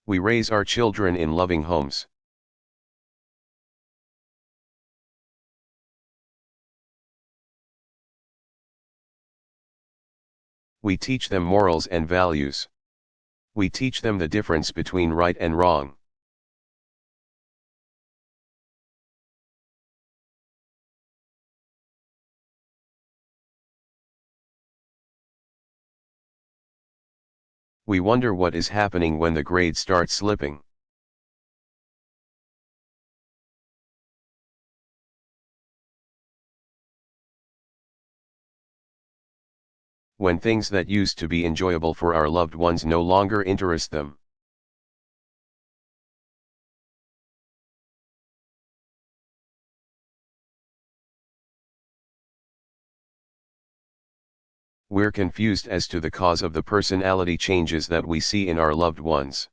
We raise our children in loving homes. We teach them morals and values. We teach them the difference between right and wrong. We wonder what is happening when the grades start slipping. When things that used to be enjoyable for our loved ones no longer interest them. We're confused as to the cause of the personality changes that we see in our loved ones.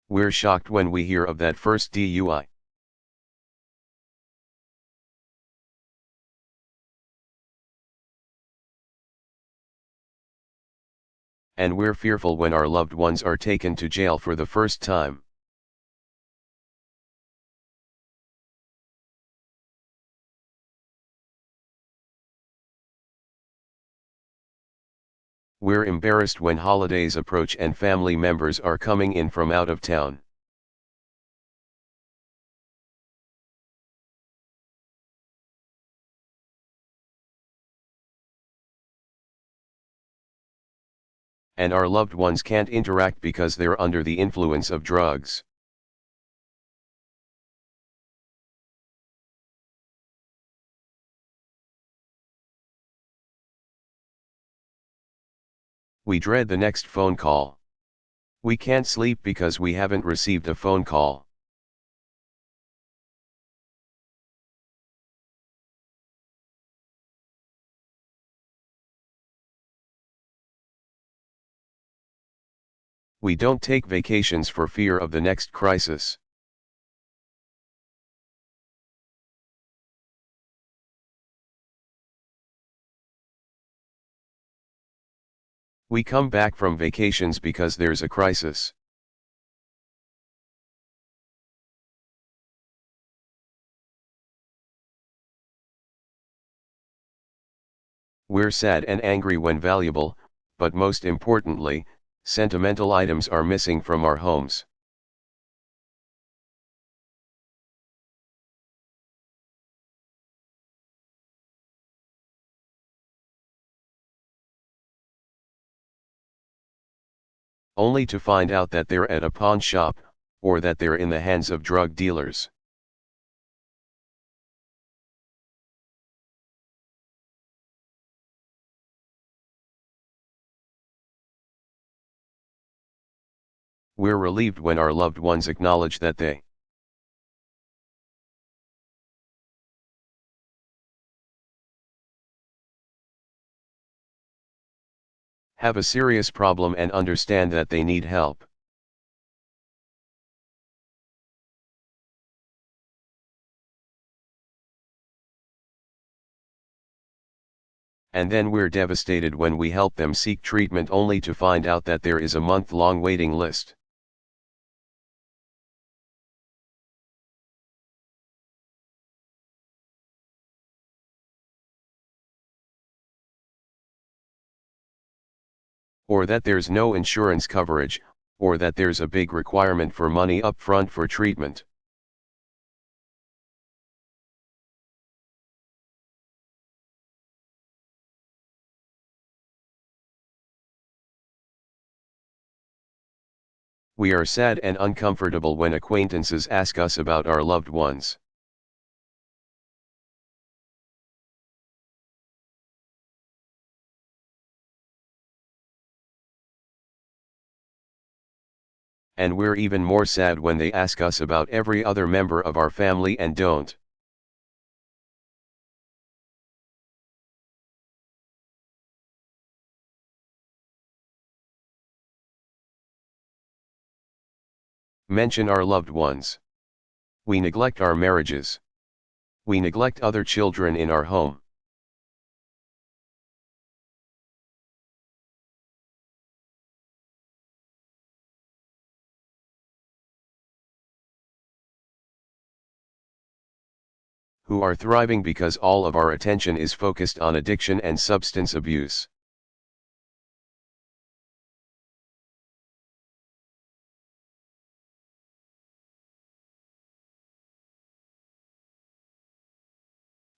We're shocked when we hear of that first DUI. And we're fearful when our loved ones are taken to jail for the first time. We're embarrassed when holidays approach and family members are coming in from out of town. And our loved ones can't interact because they're under the influence of drugs. We dread the next phone call. We can't sleep because we haven't received a phone call. We don't take vacations for fear of the next crisis. We come back from vacations because there's a crisis. We're sad and angry when valuable, but most importantly, sentimental items are missing from our homes. Only to find out that they're at a pawn shop, or that they're in the hands of drug dealers. We're relieved when our loved ones acknowledge that they have a serious problem and understand that they need help. And then we're devastated when we help them seek treatment only to find out that there is a month-long waiting list. Or that there's no insurance coverage, or that there's a big requirement for money up front for treatment. We are sad and uncomfortable when acquaintances ask us about our loved ones. And we're even more sad when they ask us about every other member of our family and don't. Mention our loved ones. We neglect our marriages. We neglect other children in our home. Who are thriving because all of our attention is focused on addiction and substance abuse.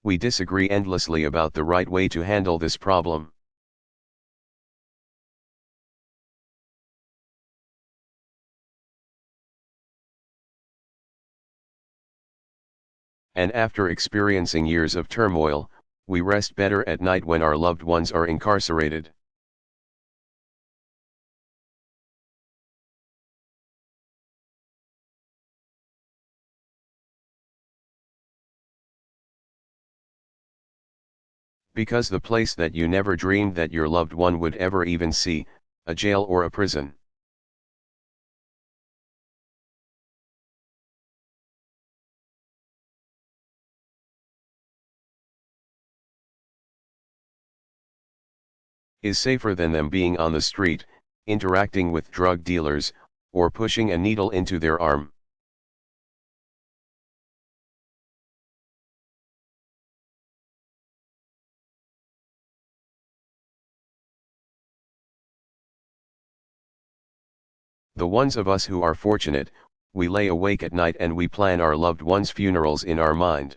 We disagree endlessly about the right way to handle this problem. And after experiencing years of turmoil, we rest better at night when our loved ones are incarcerated. Because the place that you never dreamed that your loved one would ever even see, a jail or a prison. Is safer than them being on the street, interacting with drug dealers, or pushing a needle into their arm. The ones of us who are fortunate, we lay awake at night and we plan our loved ones' funerals in our mind.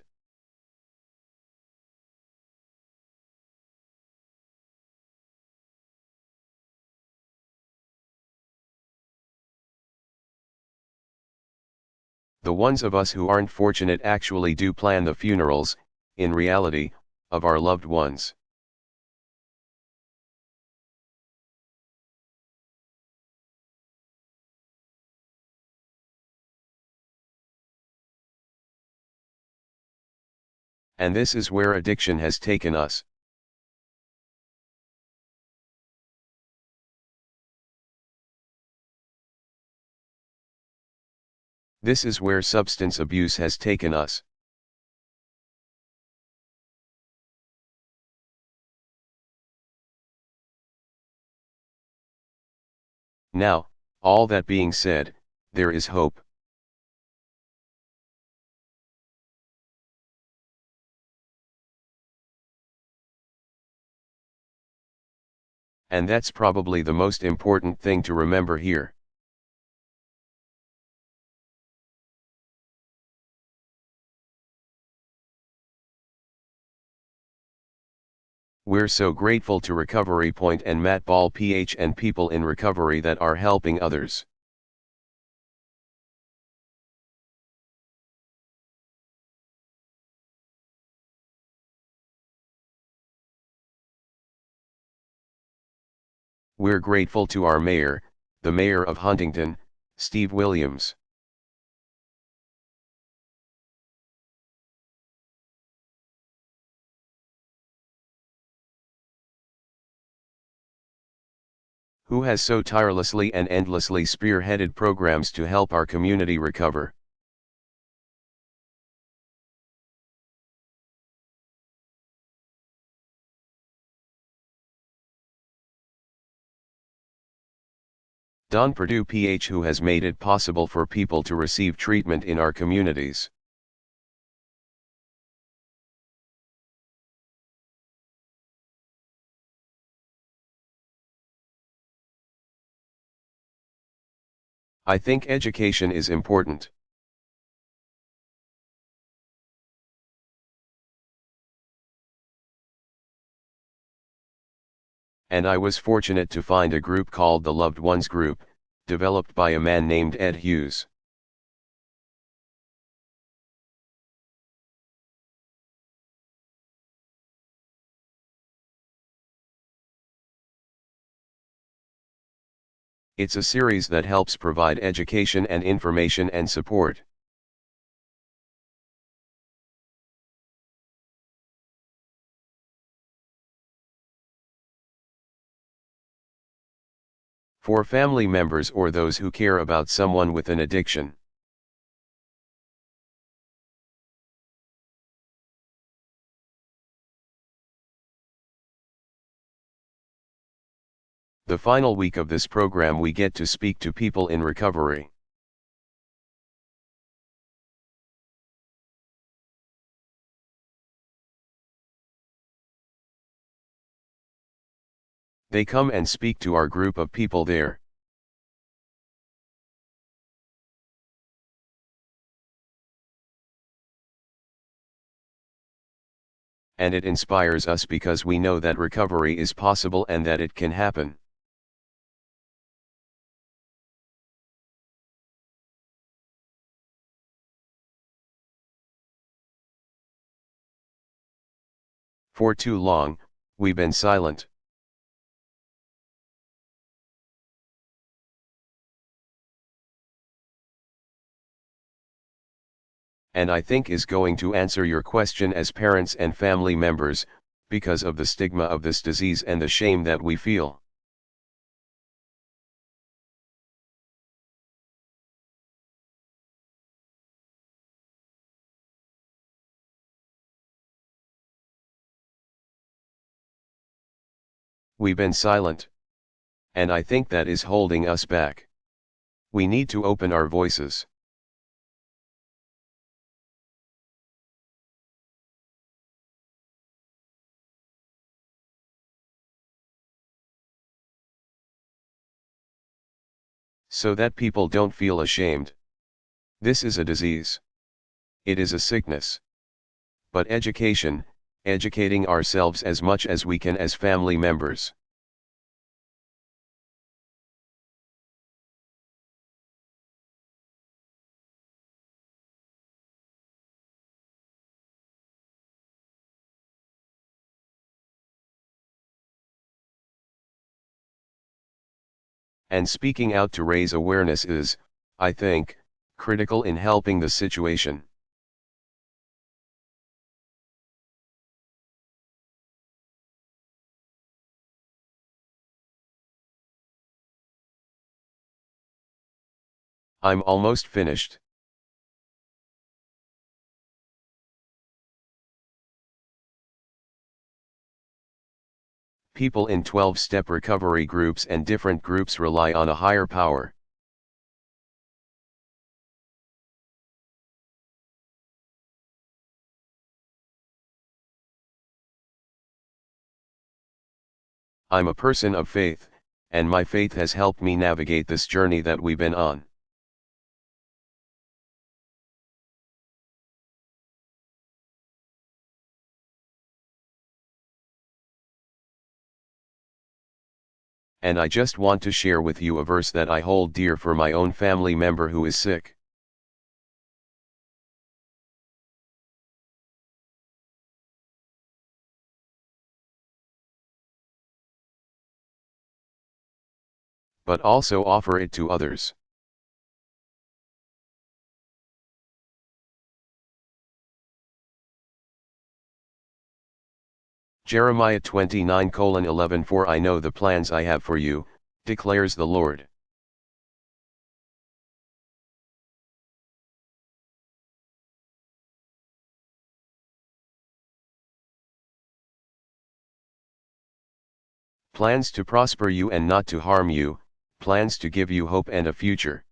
The ones of us who aren't fortunate actually do plan the funerals, in reality, of our loved ones. And this is where addiction has taken us. This is where substance abuse has taken us. Now, all that being said, there is hope. And that's probably the most important thing to remember here. We're so grateful to Recovery Point and Matt Ball PH and people in recovery that are helping others. We're grateful to our mayor, the mayor of Huntington, Steve Williams. Who has so tirelessly and endlessly spearheaded programs to help our community recover. Don Perdue PH, who has made it possible for people to receive treatment in our communities. I think education is important. And I was fortunate to find a group called the Loved Ones Group, developed by a man named Ed Hughes. It's a series that helps provide education and information and support. For family members or those who care about someone with an addiction. The final week of this program we get to speak to people in recovery. They come and speak to our group of people there. And it inspires us because we know that recovery is possible and that it can happen. For too long, we've been silent. And I think is going to answer your question as parents and family members, because of the stigma of this disease and the shame that we feel. We've been silent. And I think that is holding us back. We need to open our voices. So that people don't feel ashamed. This is a disease. It is a sickness. But education, educating ourselves as much as we can as family members. And speaking out to raise awareness is, I think, critical in helping the situation. I'm almost finished. People in 12-step recovery groups and different groups rely on a higher power. I'm a person of faith, and my faith has helped me navigate this journey that we've been on. And I just want to share with you a verse that I hold dear for my own family member who is sick. But also offer it to others. Jeremiah 29:11 For I know the plans I have for you, declares the Lord. Plans to prosper you and not to harm you, plans to give you hope and a future.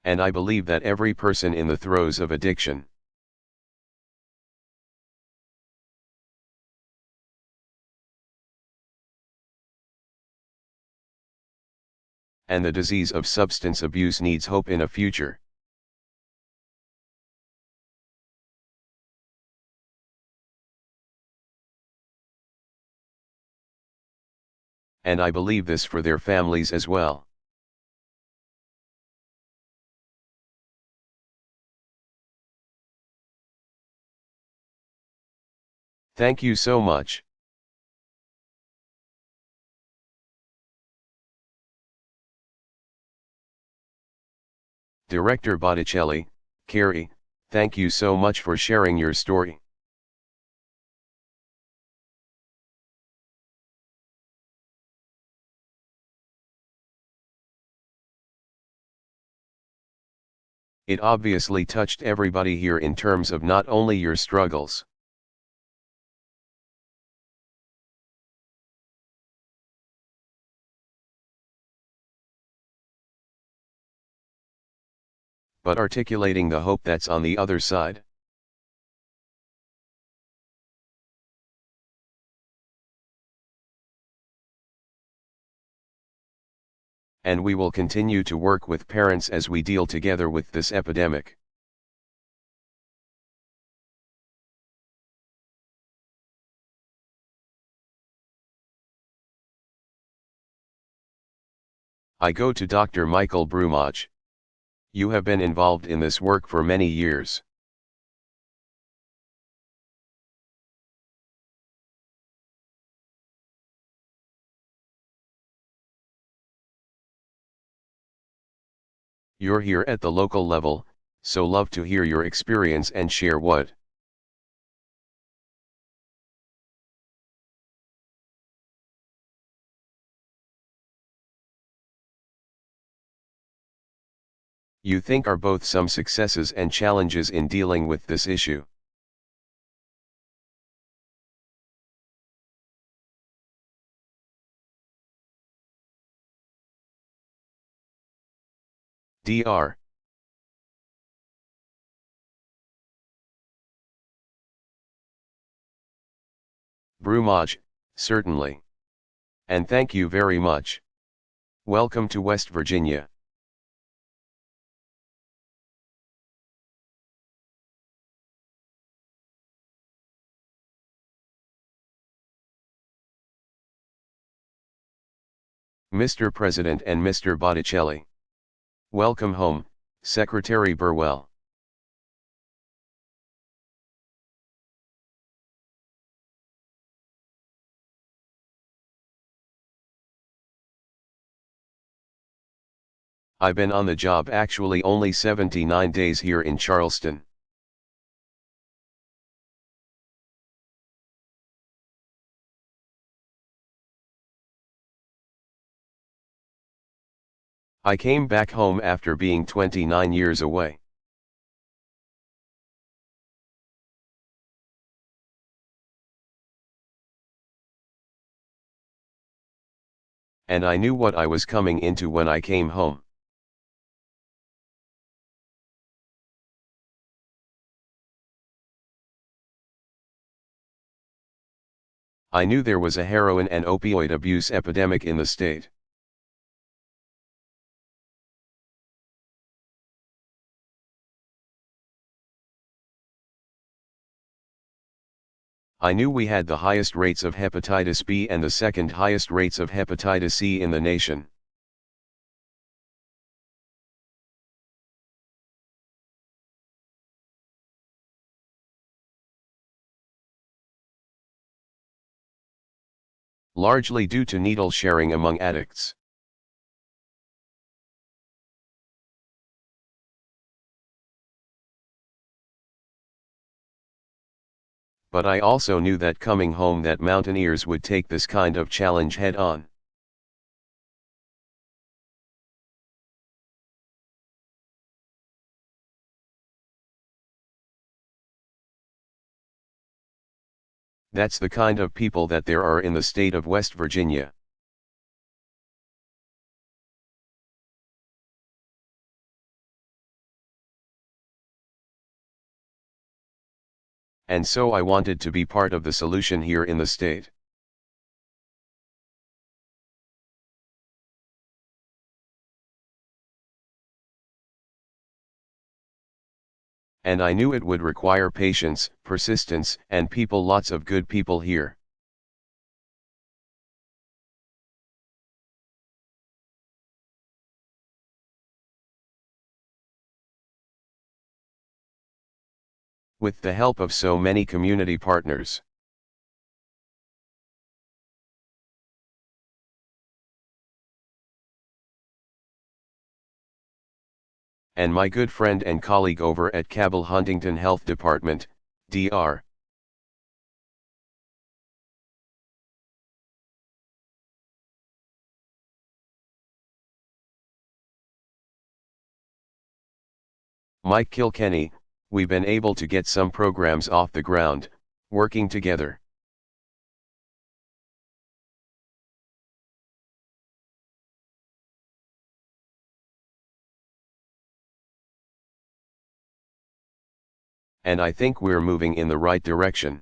And I believe that every person in the throes of addiction, and the disease of substance abuse needs hope in a future. And I believe this for their families as well. Thank you so much. Director Botticelli, Carrie, thank you so much for sharing your story. It obviously touched everybody here in terms of not only your struggles, but articulating the hope that's on the other side. And we will continue to work with parents as we deal together with this epidemic. I go to Dr. Michael Brumaj. You have been involved in this work for many years. You're here at the local level, so love to hear your experience and share what you think are both some successes and challenges in dealing with this issue. Dr. Brumaj, certainly. And thank you very much. Welcome to West Virginia. Mr. President and Mr. Botticelli. Welcome home, Secretary Burwell. I've been on the job actually only 79 days here in Charleston. I came back home after being 29 years away. And I knew what I was coming into when I came home. I knew there was a heroin and opioid abuse epidemic in the state. I knew we had the highest rates of hepatitis B and the second highest rates of hepatitis C in the nation. Largely due to needle sharing among addicts. But I also knew that coming home that mountaineers would take this kind of challenge head on. That's the kind of people that there are in the state of West Virginia. And so I wanted to be part of the solution here in the state. And I knew it would require patience, persistence, and people, lots of good people here. With the help of so many community partners. And my good friend and colleague over at Cabell Huntington Health Department, Dr. Mike Kilkenny, we've been able to get some programs off the ground, working together. And I think we're moving in the right direction.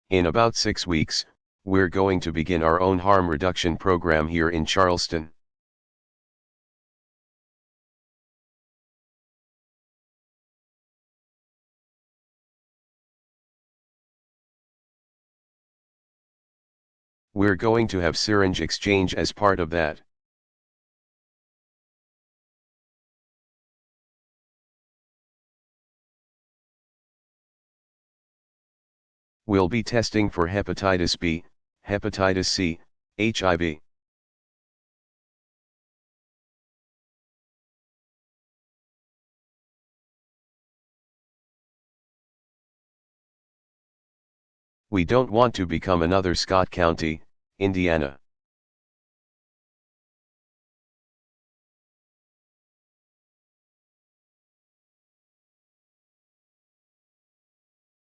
In about 6 weeks, we're going to begin our own harm reduction program here in Charleston. We're going to have syringe exchange as part of that. We'll be testing for hepatitis B, hepatitis C, HIV. We don't want to become another Scott County, Indiana.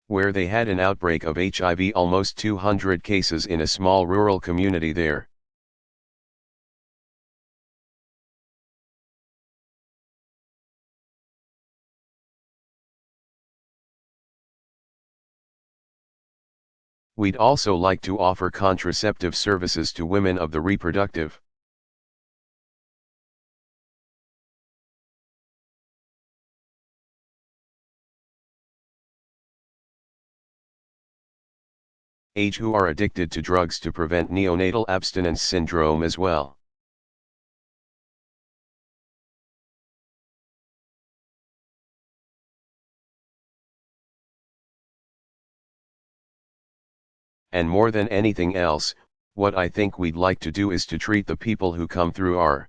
Where they had an outbreak of HIV, almost 200 cases in a small rural community there. We'd also like to offer contraceptive services to women of the reproductive age who are addicted to drugs to prevent neonatal abstinence syndrome as well. And more than anything else, what I think we'd like to do is to treat the people who come through our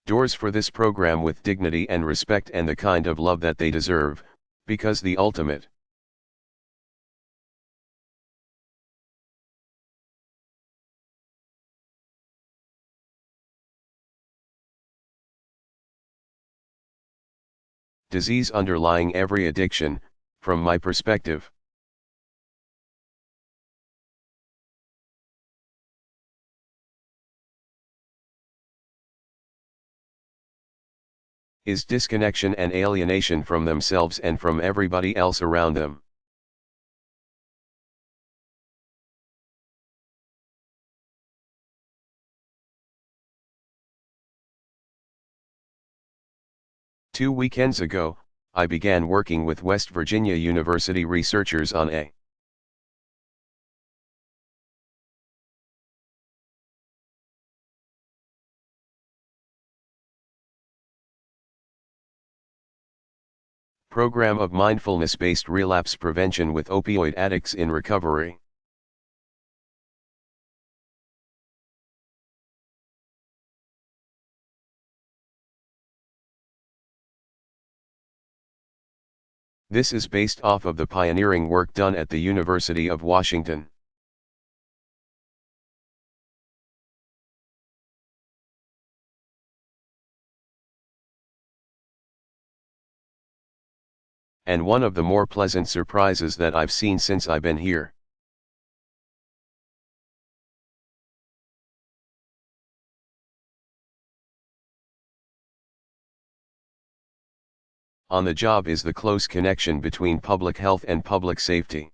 doors for this program with dignity and respect and the kind of love that they deserve, because the ultimate disease underlying every addiction, from my perspective, is disconnection and alienation from themselves and from everybody else around them. Two weekends ago, I began working with West Virginia University researchers on a program of mindfulness-based relapse prevention with opioid addicts in recovery. This is based off of the pioneering work done at the University of Washington. And one of the more pleasant surprises that I've seen since I've been here. On the job is the close connection between public health and public safety.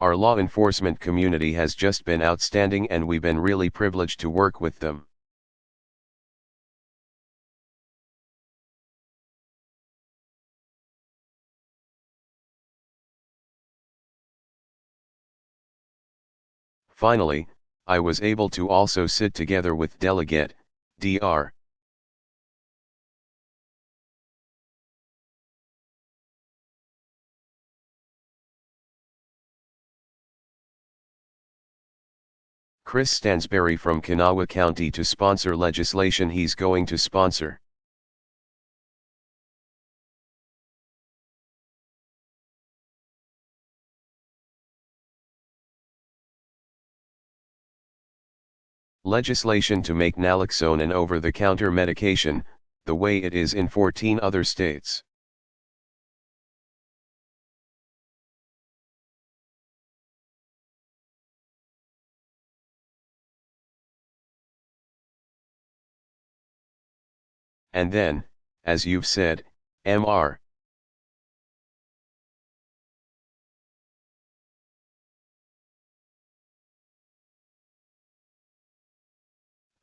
Our law enforcement community has just been outstanding and we've been really privileged to work with them. Finally, I was able to also sit together with Delegate, Dr. Chris Stansberry from Kanawha County to sponsor legislation he's going to sponsor. Legislation to make naloxone an over-the-counter medication, the way it is in 14 other states. And then, as you've said, Mr.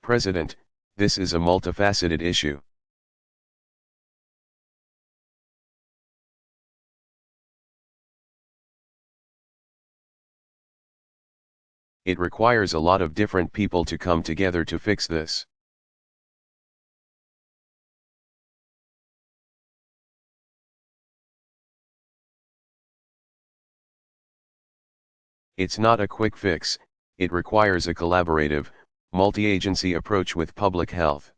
President, this is a multifaceted issue. It requires a lot of different people to come together to fix this. It's not a quick fix, it requires a collaborative, multi-agency approach with public health.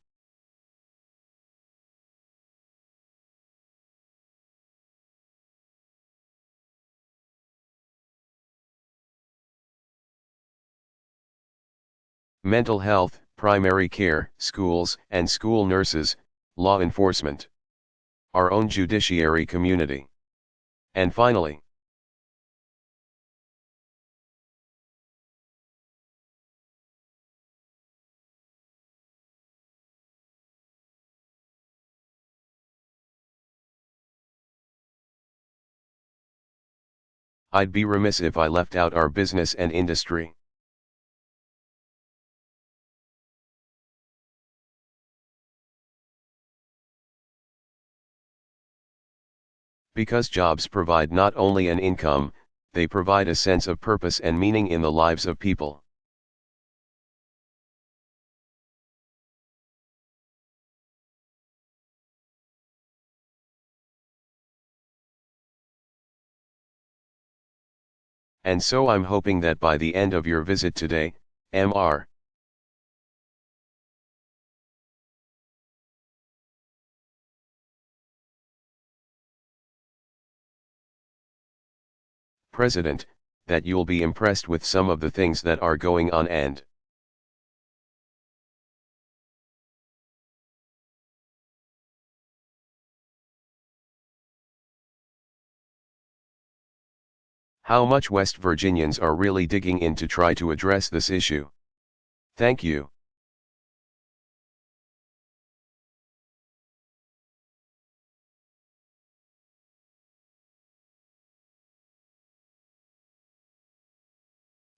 Mental health, primary care, schools and school nurses, law enforcement. Our own judiciary community. And finally, I'd be remiss if I left out our business and industry. Because jobs provide not only an income, they provide a sense of purpose and meaning in the lives of people. And so I'm hoping that by the end of your visit today, Mr. President, that you'll be impressed with some of the things that are going on and how much West Virginians are really digging in to try to address this issue. Thank you.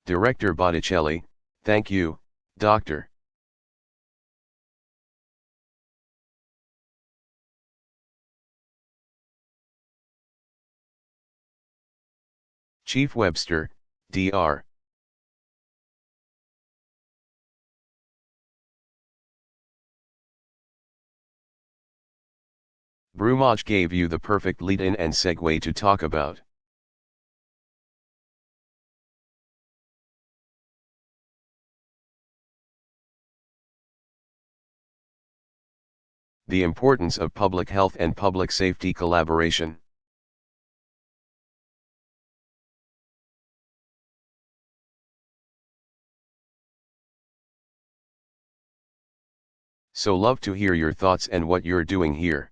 Director Botticelli, thank you, Dr. Chief Webster, Dr. Brumach gave you the perfect lead-in and segue to talk about the importance of public health and public safety collaboration. So love to hear your thoughts and what you're doing here.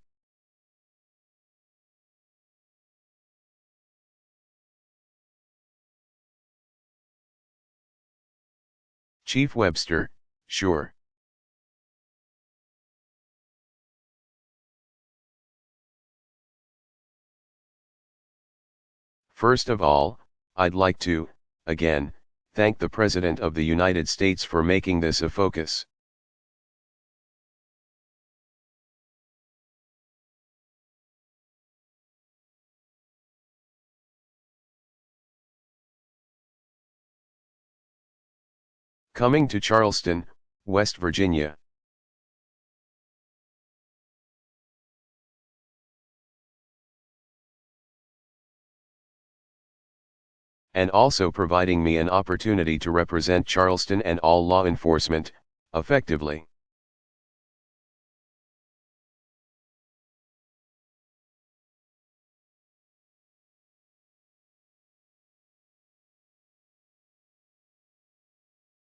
Chief Webster, sure. First of all, I'd like to, again, thank the President of the United States for making this a focus. Coming to Charleston, West Virginia. and also providing me an opportunity to represent Charleston and all law enforcement, effectively.